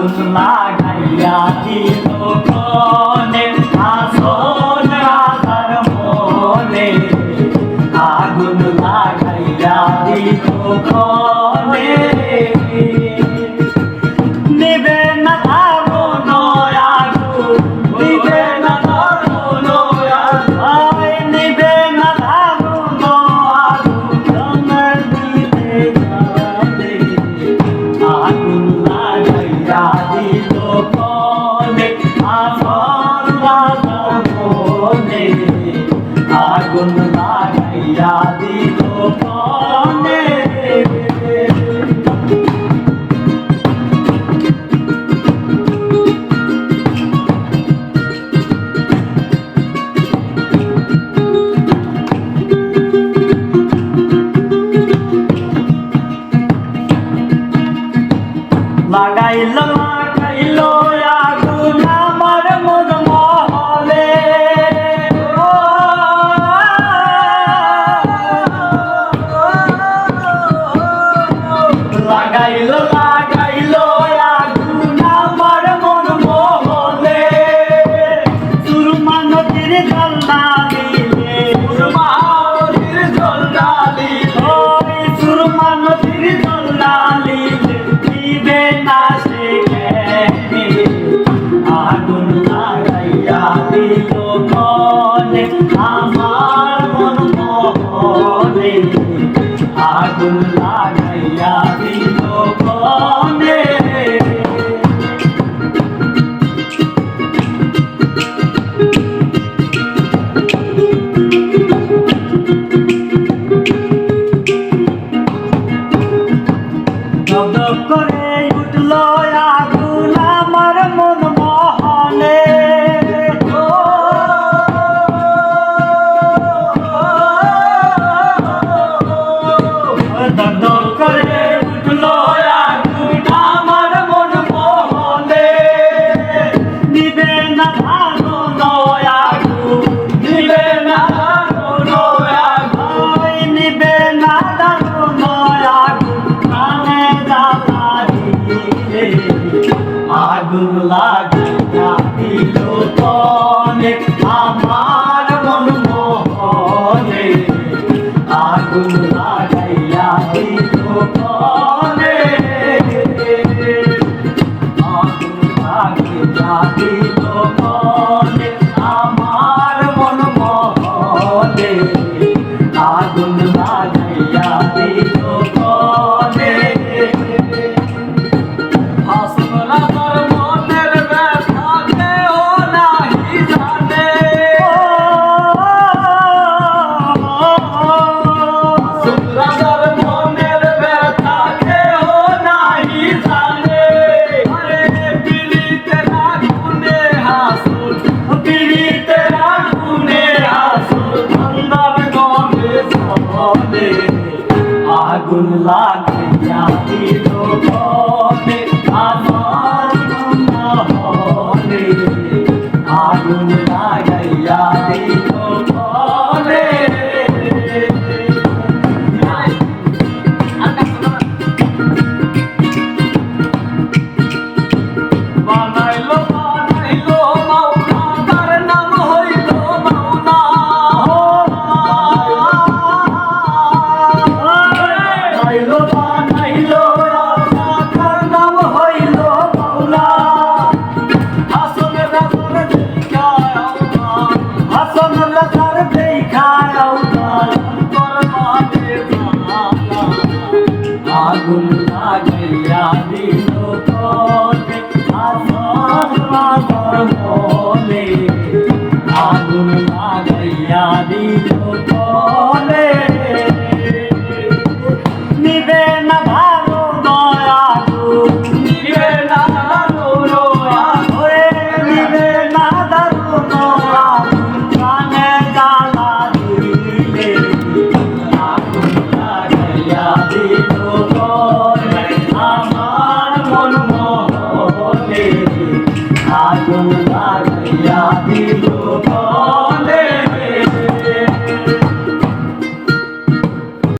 আগুন লাগাইয়া দিল কনে আসন রাধার মনে আগুন লাগাইয়া দিল কনে নিবে না আগুন আগুন নিবে না আগুন আগুন নিবে না আগুন আগুন দিতে যাবে আগুন লাগাইয়া দিল কনে আসন রাধার মনে আগুন লাগাইয়া দিল কনে লাগাইলো লাগাইলো আগুন আমার মন মহলে লাগাইলো লাগাইলো আগুন আমার মন মহলে সুরমা নদীর জল না দিলে সুরমা নদীর জল না দিলে সুরমা নদীর জল না দিলে দিবে না সে কেনে আগুন লাগাইয়া দিল কনে আমার মন মহলে আগুন লাগাইয়া দিল কনে দপ করে উঠল আগুন আমার মন মহলে দপ করে উঠল আগুন আমার মন মহলে নিবে না আগুন আগুন নিবে না আগুন আগুন নিবে না আগুন আগুন কানে জ্বালা দিলে আগুন লাগাইয়া দিল কনে আমার মন মহলে আগুন লাগাইয়া দিল কনে আগুন লাগাইয়া দিল কনে আমার মন মহলে আগুন লাগাইয়া দিল কনে আসন রাধার মনের ব্যথা কেউ নাহি জানে আসন রাধার মনের ব্যথা কেউ নাহি জানে আরে পীড়িতের আগুনে হাসুন পীড়িতের আগুনে হাসুন ধন্দার গনে চলে আগুন লাগাইয়া দিল কনে আমার মহলে আগুন লাগাইয়া দিল কনে বানাইলো বানাইলো মাওলা তার নাম হইল মাওলা বানাইলো বানাইলো তার নাম হইল মাওলা হাসন রাজার দেখায় হাসন রাজার দেখায় অন্তর মাঝে জানা আগুন লাগাইয়া দিল কনে আসন রাজার মনে আগুন লাগাইয়া দিল কনে নিবে না ভালো আগুন নিবে না দারুণ আগুন নিবে না দারুণ আগুন কানে জ্বালা দিলে আগুন লাগাইয়া দিল